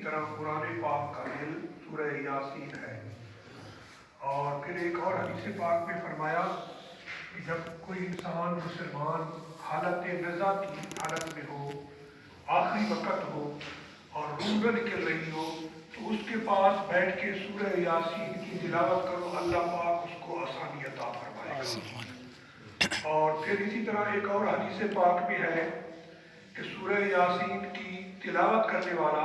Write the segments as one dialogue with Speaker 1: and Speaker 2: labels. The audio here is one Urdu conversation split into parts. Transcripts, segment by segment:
Speaker 1: طرح قرآن پاک کا دل سورہ یاسین ہے۔ اور پھر ایک اور حدیث پاک میں فرمایا کہ جب کوئی انسان مسلمان حالت نزا کی حالت میں ہو، آخری وقت ہو اور روح نہ نکل رہی ہو، تو اس کے پاس بیٹھ کے سورہ یاسین کی تلاوت کرو، اللہ پاک اس کو آسانی عطا فرمائے گا۔ اور پھر اسی طرح ایک اور حدیث پاک میں ہے کہ سورہ یاسین کی تلاوت کرنے والا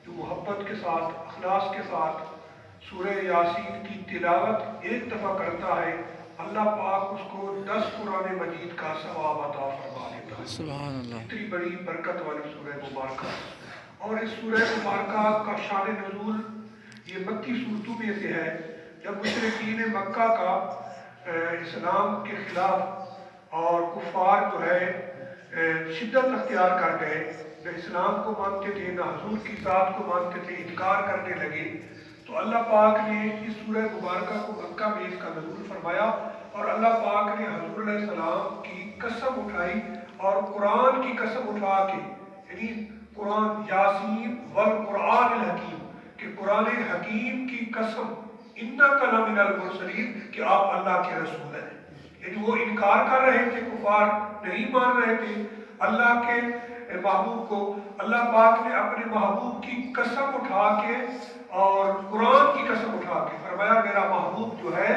Speaker 1: جو محبت کے ساتھ، اخلاص کے ساتھ سورہ یاسین کی تلاوت ایک دفعہ کرتا ہے، اللہ پاک اس کو 10 قرآن مجید کا ثواب عطا فرما دیتا ہے۔
Speaker 2: سبحان اللہ۔
Speaker 1: اتنی بڑی برکت والی سورہ مبارکہ، اور اس سورہ مبارکہ کا شان نزول یہ مکی صورتوں میں سے ہے۔ جب مشرکین مکہ کا اسلام کے خلاف اور کفار جو ہے شدت اختیار کر گئے، نہ اسلام کو مانتے تھے، نہ حضور کی ذات کو مانتے تھے، انکار کرنے لگے، تو اللہ پاک نے اس سورہ مبارکہ کو مکہ میں اس کا نزول فرمایا، اور اللہ پاک نے حضور علیہ السلام کی قسم اٹھائی اور قرآن کی قسم اٹھا کے، یعنی قرآن یاسین والقرآن الحکیم، کہ قرآن حکیم کی قسم انک لمن المرسلین، کہ آپ اللہ کے رسول ہیں۔ یعنی وہ انکار کر رہے تھے، کفار نہیں مان رہے تھے اللہ کے محبوب کو، اللہ پاک نے اپنے محبوب کی قسم اٹھا کے اور قرآن کی قسم اٹھا کے فرمایا میرا محبوب جو ہے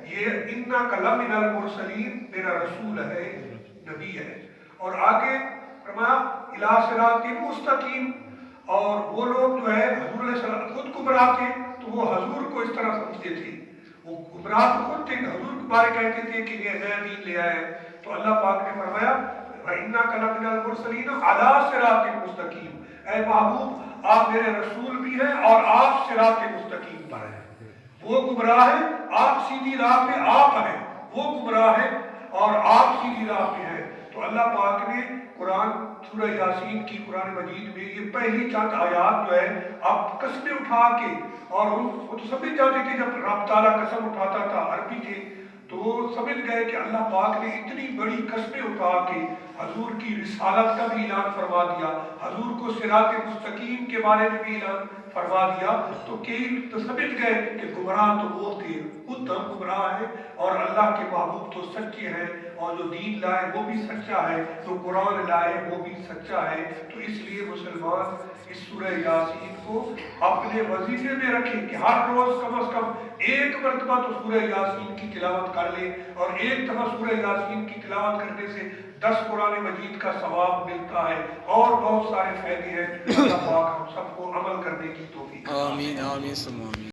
Speaker 1: یہ انک لمن المرسلین، میرا رسول ہے، نبی ہے۔ اور آگے فرمایا الی صراط مستقیم، اور وہ لوگ جو ہے حضور علیہ السلام خود گمراہ تھے تو وہ حضور کو اس طرح سمجھتے تھے، وہ گمراہ تو خود تھے، حضور کے بارے کہتے تھے کہ یہ نیا دین لے آئے، تو اللہ پاک نے فرمایا وَإِنَّكَ لَمِنَ الْمُرْسَلِينَ عَلَىٰ صِرَاطٍ مُسْتَقِيمٍ، اے محبوب آپ میرے رسول بھی ہیں اور آپ صراط مستقیم پر ہیں۔ وہ گمراہ ہیں، آپ سیدھی راہ پہ آپ ہیں، وہ گمراہ ہیں اور آپ سیدھی راہ پہ ہیں۔ تو اللہ پاک نے قرآن سورہ یاسین کی قرآن مجید میں یہ پہلی چند آیات جو ہے آپ قسمیں اٹھا کے، اور وہ تو سمجھ جاتے تھے جب رب تعالیٰ قسم اٹھاتا تھا، عربی تھے تو وہ سمجھ گئے کہ اللہ پاک نے اتنی بڑی قسمیں اٹھا کے حضور کی رسالت کا بھی اعلان فرما دیا، حضور کو صراط مستقیم کے بارے میں بھی اعلان فرما دیا، تو کئی تو سمجھ گئے کہ گمراہ تو وہ تھے، خود ہم گمراہ ہیں اور اللہ کے محبوب تو سچے ہیں، اور جو دین لائے وہ بھی سچا ہے، جو قرآن لائے وہ بھی سچا ہے۔ تو اس لیے مسلمان اس سورہ یاسین کو اپنے وظیفے میں رکھیں کہ ہر روز کم از کم ایک مرتبہ تو سورہ یاسین کی تلاوت کر لیں، اور ایک دفعہ سورہ یاسین کی تلاوت کرنے سے 10 قرآن مجید کا ثواب ملتا ہے، اور بہت سارے فائدے ہیں۔ اللہ پاک ہم سب کو عمل کرنے کی توفیق عطا فرمائے۔
Speaker 2: آمین آمین ثم آمین۔